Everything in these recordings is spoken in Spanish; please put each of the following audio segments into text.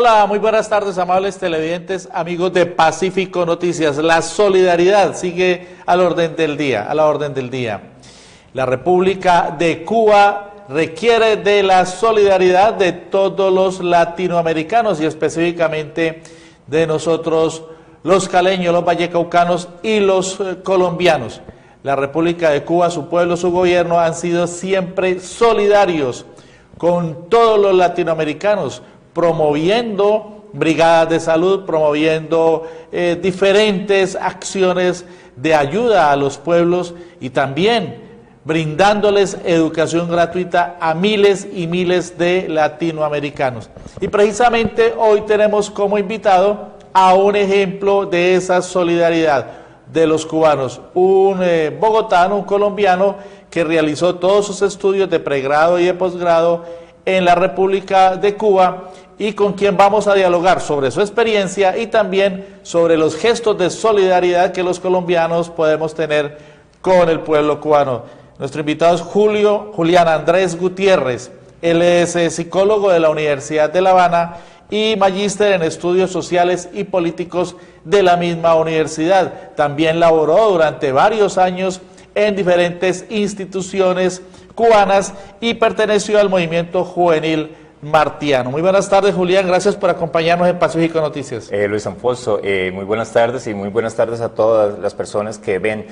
Hola, muy buenas tardes, amables televidentes, amigos de Pacífico Noticias. La solidaridad sigue a la orden del día, La República de Cuba requiere de la solidaridad de todos los latinoamericanos y específicamente de nosotros, los caleños, los vallecaucanos y los colombianos. La República de Cuba, su pueblo, su gobierno han sido siempre solidarios con todos los latinoamericanos, promoviendo brigadas de salud, promoviendo diferentes acciones de ayuda a los pueblos y también brindándoles educación gratuita a miles y miles de latinoamericanos. Y precisamente hoy tenemos como invitado a un ejemplo de esa solidaridad de los cubanos, un bogotano, un colombiano que realizó todos sus estudios de pregrado y de posgrado en la República de Cuba y con quien vamos a dialogar sobre su experiencia y también sobre los gestos de solidaridad que los colombianos podemos tener con el pueblo cubano. Nuestro invitado es Julián Andrés Gutiérrez. Él es psicólogo de la Universidad de La Habana y magíster en estudios sociales y políticos de la misma universidad. También laboró durante varios años en diferentes instituciones cubanas y perteneció al movimiento juvenil martiano. Muy buenas tardes, Julián, gracias por acompañarnos en Pacífico Noticias. Luis Alfonso, muy buenas tardes y muy buenas tardes a todas las personas que ven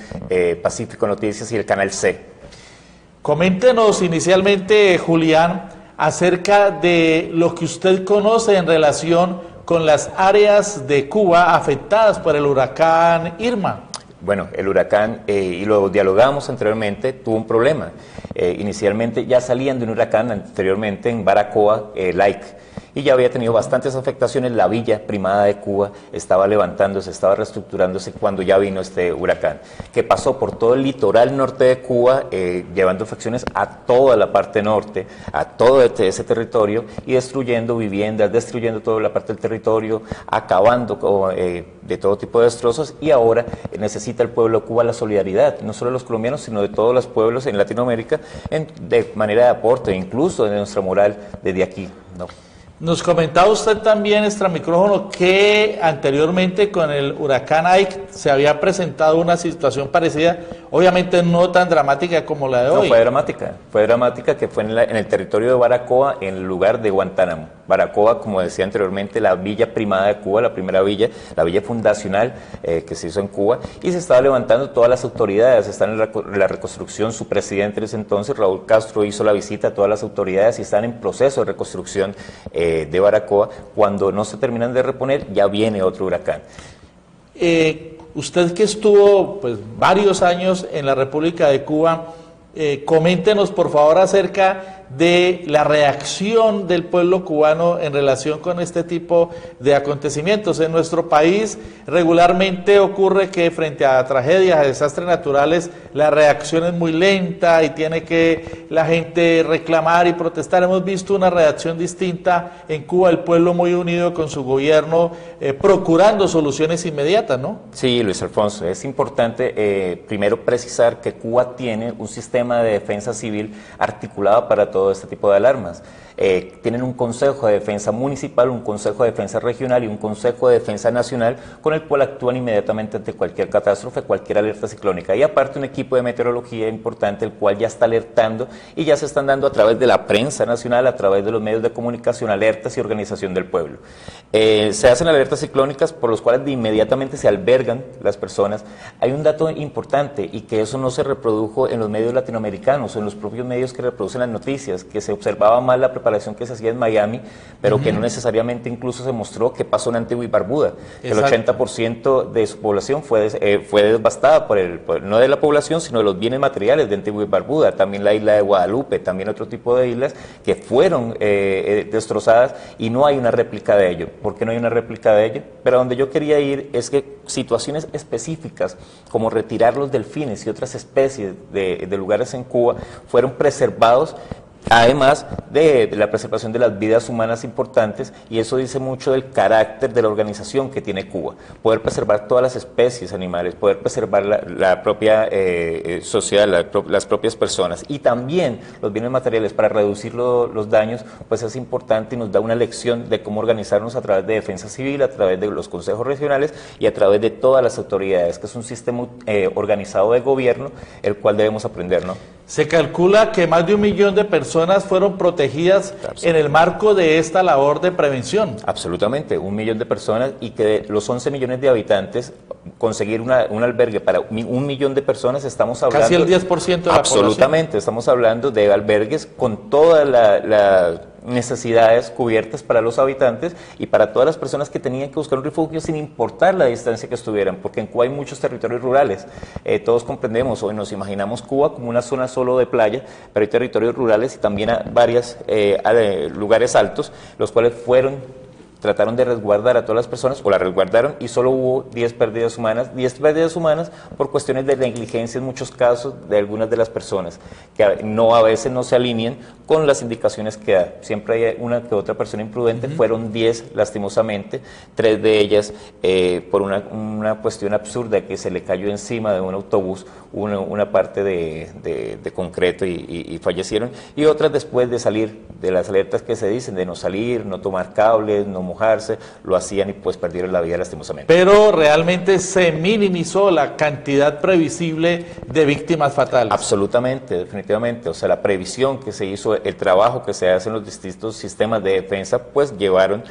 Pacífico Noticias y el Canal C. Coméntenos inicialmente, Julián, acerca de lo que usted conoce en relación con las áreas de Cuba afectadas por el huracán Irma. Bueno, el huracán, y lo dialogamos anteriormente, tuvo un problema. Inicialmente ya salían de un huracán anteriormente en Baracoa, Laic, y ya había tenido bastantes afectaciones. La Villa Primada de Cuba estaba levantándose, estaba reestructurándose cuando ya vino este huracán, que pasó por todo el litoral norte de Cuba, llevando afecciones a toda la parte norte, a todo ese territorio, y destruyendo viviendas, destruyendo toda la parte del territorio, acabando con, de todo tipo de destrozos, y ahora necesita el pueblo de Cuba la solidaridad, no solo de los colombianos, sino de todos los pueblos en Latinoamérica, de manera de aporte, incluso de nuestra moral desde aquí, ¿no? Nos comentaba usted también, extra micrófono, que anteriormente con el huracán Ike se había presentado una situación parecida, obviamente no tan dramática como la de hoy. No, fue dramática que fue en el territorio de Baracoa, en el lugar de Guantánamo. Baracoa, como decía anteriormente, la villa primada de Cuba, la primera villa, la villa fundacional que se hizo en Cuba, y se estaba levantando todas las autoridades, están en la reconstrucción. Su presidente en ese entonces, Raúl Castro, hizo la visita a todas las autoridades y están en proceso de reconstrucción de Baracoa. Cuando no se terminan de reponer, ya viene otro huracán. Usted que estuvo pues varios años en la República de Cuba, coméntenos por favor acerca de la reacción del pueblo cubano en relación con este tipo de acontecimientos. En nuestro país regularmente ocurre que frente a tragedias, a desastres naturales, la reacción es muy lenta y tiene que la gente reclamar y protestar. Hemos visto una reacción distinta en Cuba, el pueblo muy unido con su gobierno, procurando soluciones inmediatas, ¿no? Sí, Luis Alfonso, es importante primero precisar que Cuba tiene un sistema de defensa civil articulado para todo este tipo de alarmas. Tienen un Consejo de Defensa Municipal, un Consejo de Defensa Regional y un Consejo de Defensa Nacional, con el cual actúan inmediatamente ante cualquier catástrofe, cualquier alerta ciclónica. Y aparte un equipo de meteorología importante, el cual ya está alertando y ya se están dando a través de la prensa nacional, a través de los medios de comunicación, alertas y organización del pueblo. Se hacen alertas ciclónicas por los cuales de inmediatamente se albergan las personas. Hay un dato importante, y que eso no se reprodujo en los medios latinoamericanos o en los propios medios que reproducen las noticias, que se observaba más la preparación que se hacía en Miami, pero que no necesariamente incluso se mostró que pasó en Antigua y Barbuda. El 80% de su población fue devastada no de la población, sino de los bienes materiales de Antigua y Barbuda. También la isla de Guadalupe, también otro tipo de islas que fueron destrozadas, y no hay una réplica de ello. ¿Por qué no hay una réplica de ello? Pero a donde yo quería ir es que situaciones específicas como retirar los delfines y otras especies de lugares en Cuba fueron preservados Además de la preservación de las vidas humanas importantes, y eso dice mucho del carácter de la organización que tiene Cuba. Poder preservar todas las especies animales, poder preservar la propia sociedad, las propias personas, y también los bienes materiales para reducir los daños, pues es importante y nos da una lección de cómo organizarnos a través de defensa civil, a través de los consejos regionales y a través de todas las autoridades, que es un sistema organizado de gobierno, el cual debemos aprender, ¿no? Se calcula que más de 1 millón de personas fueron protegidas en el marco de esta labor de prevención. Absolutamente, 1 millón de personas, y que de los 11 millones de habitantes, conseguir un albergue para 1 millón de personas, estamos hablando... Casi el 10% de la absolutamente, población. estamos hablando de albergues con todas las necesidades cubiertas para los habitantes y para todas las personas que tenían que buscar un refugio sin importar la distancia que estuvieran, porque en Cuba hay muchos territorios rurales. Todos comprendemos o nos imaginamos Cuba como una zona solo de playa, pero hay territorios rurales y también varios lugares altos, los cuales trataron de resguardar a todas las personas, o la resguardaron, y solo hubo 10 pérdidas humanas por cuestiones de negligencia en muchos casos de algunas de las personas, que a veces no se alinean con las indicaciones que da. Siempre hay una que otra persona imprudente. Fueron 10 lastimosamente, 3 de ellas por una cuestión absurda, que se le cayó encima de un autobús una parte de concreto y fallecieron, y otras después de salir de las alertas que se dicen de no salir, no tomar cables, no mojarse, lo hacían y pues perdieron la vida lastimosamente. Pero realmente se minimizó la cantidad previsible de víctimas fatales. Absolutamente, definitivamente. O sea, la previsión que se hizo, el trabajo que se hace en los distintos sistemas de defensa, pues llevaron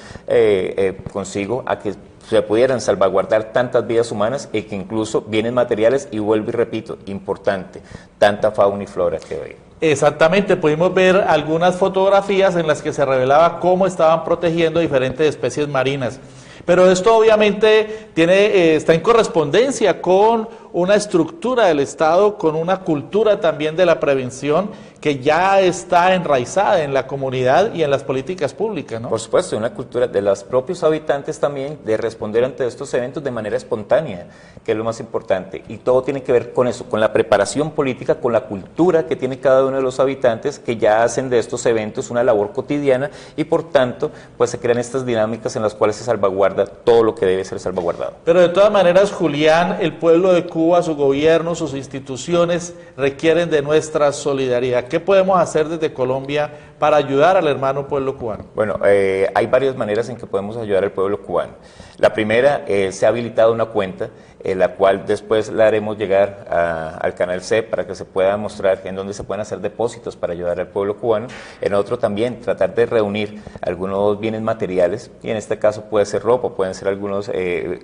consigo a que se pudieran salvaguardar tantas vidas humanas, y que incluso bienes materiales, y vuelvo y repito, importante, tanta fauna y flora que hay. Exactamente, pudimos ver algunas fotografías en las que se revelaba cómo estaban protegiendo diferentes especies marinas. Pero esto obviamente está en correspondencia con una estructura del Estado, con una cultura también de la prevención que ya está enraizada en la comunidad y en las políticas públicas, ¿no? Por supuesto, una cultura de los propios habitantes también, de responder ante estos eventos de manera espontánea, que es lo más importante. Y todo tiene que ver con eso, con la preparación política, con la cultura que tiene cada uno de los habitantes, que ya hacen de estos eventos una labor cotidiana, y por tanto, pues se crean estas dinámicas en las cuales se salvaguarda todo lo que debe ser salvaguardado. Pero de todas maneras, Julián, el pueblo de Cuba, su gobierno, sus instituciones requieren de nuestra solidaridad. ¿Qué podemos hacer desde Colombia para ayudar al hermano pueblo cubano? Bueno, hay varias maneras en que podemos ayudar al pueblo cubano. La primera, se ha habilitado una cuenta, la cual después la haremos llegar al canal C para que se pueda mostrar en dónde se pueden hacer depósitos para ayudar al pueblo cubano. En otro también, tratar de reunir algunos bienes materiales, y en este caso puede ser ropa, pueden ser algunos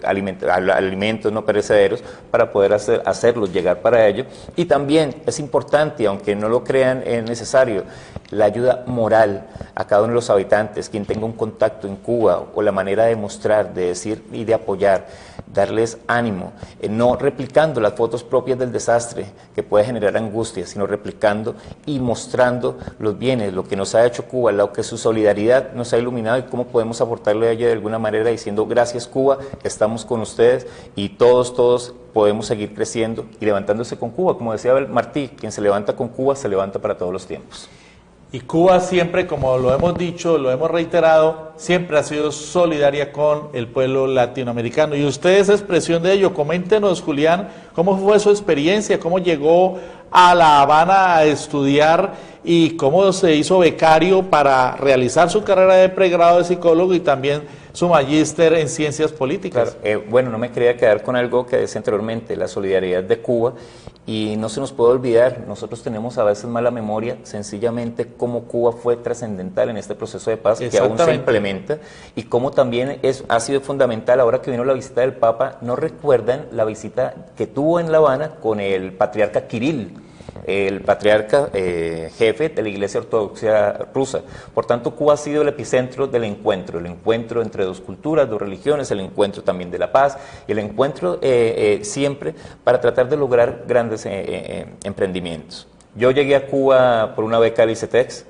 alimentos no perecederos, para poder hacerlos llegar para ello. Y también es importante, aunque no lo crean necesario, la ayuda moral a cada uno de los habitantes, quien tenga un contacto en Cuba, o la manera de mostrar, de decir y de apoyar, darles ánimo, no replicando las fotos propias del desastre que puede generar angustia, sino replicando y mostrando los bienes, lo que nos ha hecho Cuba, lo que su solidaridad nos ha iluminado, y cómo podemos aportarle a ella de alguna manera, diciendo gracias Cuba, estamos con ustedes, y todos podemos seguir creciendo y levantándose con Cuba. Como decía Martí, quien se levanta con Cuba se levanta para todos los tiempos. Y Cuba siempre, como lo hemos dicho, lo hemos reiterado, siempre ha sido solidaria con el pueblo latinoamericano. Y usted es expresión de ello. Coméntenos, Julián, cómo fue su experiencia, cómo llegó a La Habana a estudiar y cómo se hizo becario para realizar su carrera de pregrado de psicólogo y también su magíster en ciencias políticas. Claro, bueno, no me quería quedar con algo que decía anteriormente, la solidaridad de Cuba, y no se nos puede olvidar, nosotros tenemos a veces mala memoria, sencillamente cómo Cuba fue trascendental en este proceso de paz que aún se implementa, y cómo también ha sido fundamental. Ahora que vino la visita del Papa, no recuerdan la visita que tuvo en La Habana con el patriarca Kirill, el patriarca jefe de la Iglesia Ortodoxa rusa. Por tanto, Cuba ha sido el epicentro del encuentro entre dos culturas, dos religiones, el encuentro también de la paz, y el encuentro siempre para tratar de lograr grandes emprendimientos. Yo llegué a Cuba por una beca del ICETEX,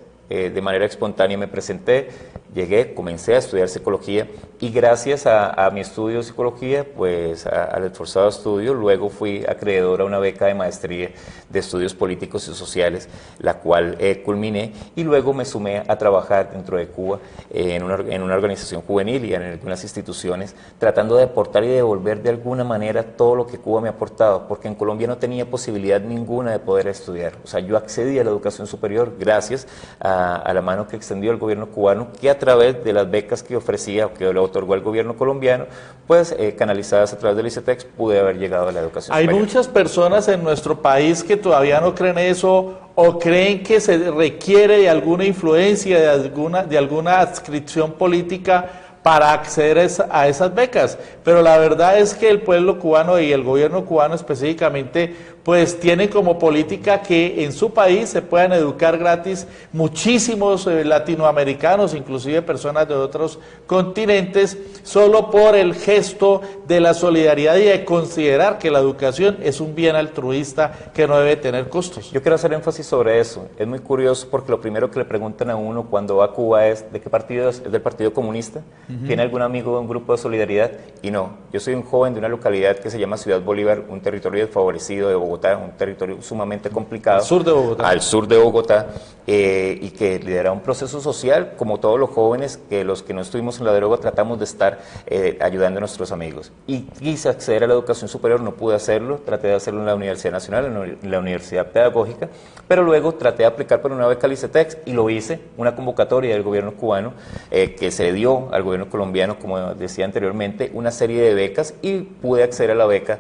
de manera espontánea me presenté, llegué, comencé a estudiar psicología y gracias a mi estudio de psicología, pues al esforzado estudio, luego fui acreedor a una beca de maestría de estudios políticos y sociales, la cual culminé y luego me sumé a trabajar dentro de Cuba en una organización juvenil y en algunas instituciones, tratando de aportar y devolver de alguna manera todo lo que Cuba me ha aportado, porque en Colombia no tenía posibilidad ninguna de poder estudiar. O sea, yo accedí a la educación superior gracias a la mano que extendió el gobierno cubano, que a través de las becas que ofrecía o que le otorgó el gobierno colombiano, pues canalizadas a través del ICETEX, pude haber llegado a la educación superior. Hay muchas personas en nuestro país que todavía no creen eso o creen que se requiere de alguna influencia, de alguna adscripción política para acceder a esas becas, pero la verdad es que el pueblo cubano y el gobierno cubano específicamente pues tienen como política que en su país se puedan educar gratis muchísimos latinoamericanos, inclusive personas de otros continentes, solo por el gesto de la solidaridad y de considerar que la educación es un bien altruista que no debe tener costos. Yo quiero hacer énfasis sobre eso. Es muy curioso porque lo primero que le preguntan a uno cuando va a Cuba es ¿de qué partido es? ¿Es del Partido Comunista? ¿Tiene algún amigo de un grupo de solidaridad? Y no, yo soy un joven de una localidad que se llama Ciudad Bolívar, un territorio desfavorecido de Bogotá, un territorio sumamente complicado. Al sur de Bogotá. Al sur de Bogotá, y que lidera un proceso social, como todos los jóvenes, que los que no estuvimos en la droga tratamos de estar ayudando a nuestros amigos. Y quise acceder a la educación superior, no pude hacerlo, traté de hacerlo en la Universidad Nacional, en la Universidad Pedagógica, pero luego traté de aplicar por una beca al ICETEX y lo hice, una convocatoria del gobierno cubano que se dio al gobierno colombiano, como decía anteriormente, una serie de becas y pude acceder a la beca.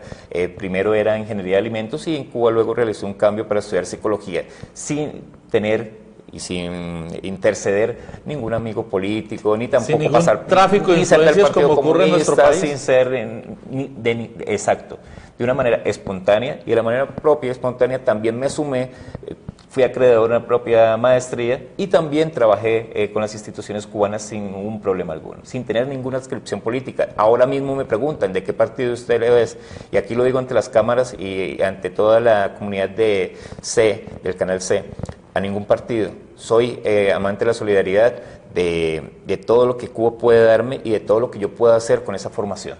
Primero era Ingeniería de Alimentos y en Cuba luego realicé un cambio para estudiar Psicología, sin tener y sin interceder ningún amigo político, ni tampoco sin pasar tráfico de influencias como ocurre en nuestro país. Sin ser, exacto, de una manera espontánea, y de la manera propia y espontánea también me sumé, fui acreedor de una propia maestría y también trabajé con las instituciones cubanas sin ningún problema alguno, sin tener ninguna adscripción política. Ahora mismo me preguntan de qué partido usted le es, y aquí lo digo ante las cámaras y ante toda la comunidad de C, del canal C, a ningún partido. Soy amante de la solidaridad, de todo lo que Cuba puede darme y de todo lo que yo pueda hacer con esa formación.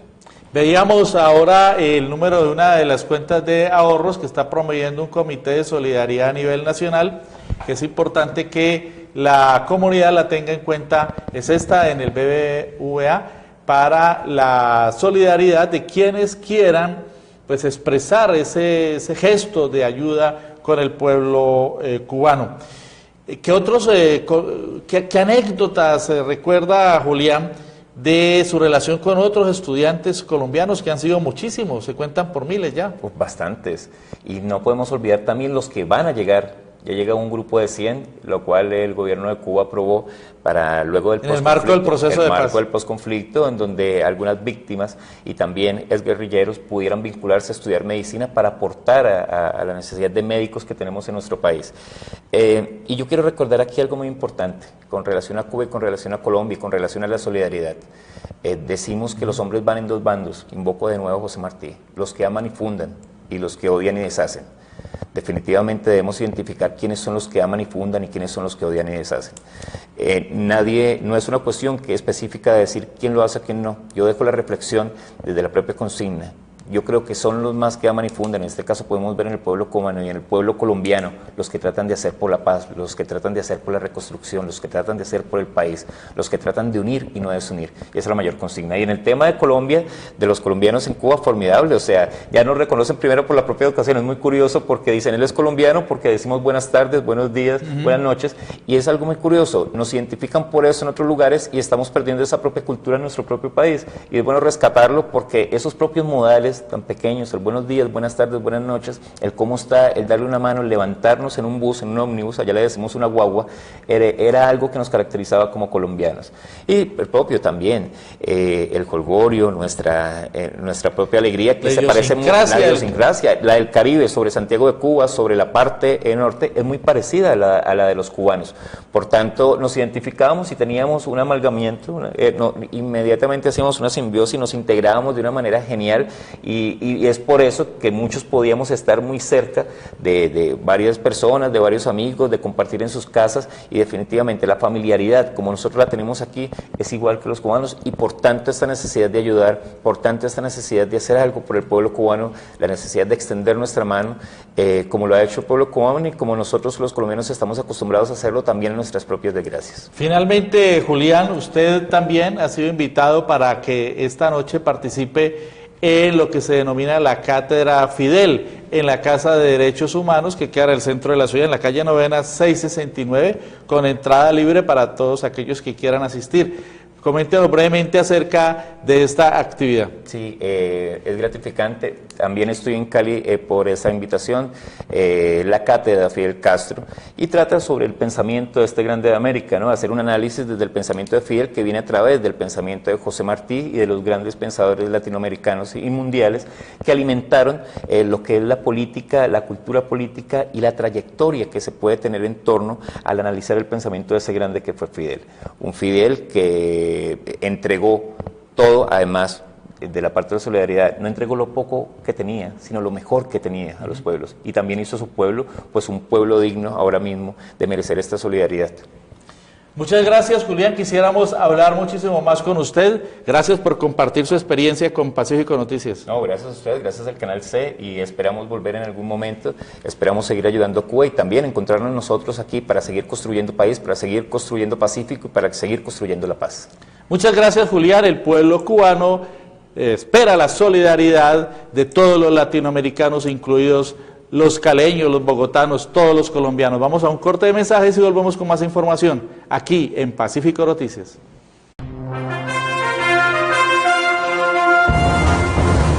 Veíamos ahora el número de una de las cuentas de ahorros que está promoviendo un comité de solidaridad a nivel nacional, que es importante que la comunidad la tenga en cuenta, es esta en el BBVA, para la solidaridad de quienes quieran pues expresar ese gesto de ayuda con el pueblo cubano. ¿Qué anécdotas recuerda Julián de su relación con otros estudiantes colombianos, que han sido muchísimos, se cuentan por miles ya? Pues bastantes, y no podemos olvidar también los que van a llegar. Ya llega un grupo de 100, lo cual el gobierno de Cuba aprobó para luego del en el marco del proceso de paz. En el marco del posconflicto, en donde algunas víctimas y también exguerrilleros pudieran vincularse a estudiar medicina para aportar a la necesidad de médicos que tenemos en nuestro país. Y yo quiero recordar aquí algo muy importante con relación a Cuba y con relación a Colombia y con relación a la solidaridad. Decimos que los hombres van en dos bandos, invoco de nuevo a José Martí, los que aman y fundan y los que odian y deshacen. Definitivamente debemos identificar quiénes son los que aman y fundan y quiénes son los que odian y deshacen. No es una cuestión que específica de decir quién lo hace, quién no. Yo dejo la reflexión desde la propia consigna. Yo creo que son los más que aman y fundan. En este caso podemos ver en el pueblo cubano y en el pueblo colombiano los que tratan de hacer por la paz, los que tratan de hacer por la reconstrucción, los que tratan de hacer por el país, los que tratan de unir y no desunir. Y esa es la mayor consigna. Y en el tema de Colombia, de los colombianos en Cuba, formidable. O sea, ya nos reconocen primero por la propia educación. Es muy curioso porque dicen él es colombiano, porque decimos buenas tardes, buenos días, buenas noches. Y es algo muy curioso. Nos identifican por eso en otros lugares y estamos perdiendo esa propia cultura en nuestro propio país. Y es bueno rescatarlo porque esos propios modales tan pequeños, el buenos días, buenas tardes, buenas noches, el cómo está, el darle una mano, el levantarnos en un bus, en un ómnibus, allá le decimos una guagua, era algo que nos caracterizaba como colombianos. Y el propio también, el jolgorio, nuestra propia alegría, que se parece mucho a la idiosincrasia, la del Caribe, sobre Santiago de Cuba, sobre la parte norte, es muy parecida a la de los cubanos. Por tanto, nos identificábamos y teníamos un amalgamiento, inmediatamente hacíamos una simbiosis, nos integrábamos de una manera genial Y es por eso que muchos podíamos estar muy cerca de varias personas, de varios amigos, de compartir en sus casas, y definitivamente la familiaridad, como nosotros la tenemos aquí, es igual que los cubanos, y por tanto esta necesidad de ayudar, por tanto esta necesidad de hacer algo por el pueblo cubano, la necesidad de extender nuestra mano, como lo ha hecho el pueblo cubano y como nosotros los colombianos estamos acostumbrados a hacerlo también en nuestras propias desgracias. Finalmente, Julián, usted también ha sido invitado para que esta noche participe en lo que se denomina la Cátedra Fidel, en la Casa de Derechos Humanos, que queda en el centro de la ciudad, en la calle Novena 669, con entrada libre para todos aquellos que quieran asistir. Coméntenos brevemente acerca de esta actividad. Sí, es gratificante. También estoy en Cali por esa invitación, la cátedra Fidel Castro, y trata sobre el pensamiento de este grande de América, ¿no? Hacer un análisis desde el pensamiento de Fidel, que viene a través del pensamiento de José Martí y de los grandes pensadores latinoamericanos y mundiales que alimentaron lo que es la política, la cultura política y la trayectoria que se puede tener en torno al analizar el pensamiento de ese grande que fue Fidel. Un Fidel que entregó todo, además de la parte de la solidaridad, no entregó lo poco que tenía, sino lo mejor que tenía a los pueblos, y también hizo a su pueblo, pues un pueblo digno ahora mismo de merecer esta solidaridad. Muchas gracias, Julián. Quisiéramos hablar muchísimo más con usted. Gracias por compartir su experiencia con Pacífico Noticias. No, gracias a ustedes, gracias al Canal C, y esperamos volver en algún momento. Esperamos seguir ayudando a Cuba y también encontrarnos nosotros aquí para seguir construyendo país, para seguir construyendo Pacífico y para seguir construyendo la paz. Muchas gracias, Julián. El pueblo cubano espera la solidaridad de todos los latinoamericanos, incluidos los caleños, los bogotanos, todos los colombianos. Vamos a un corte de mensajes y volvemos con más información aquí en Pacífico Noticias.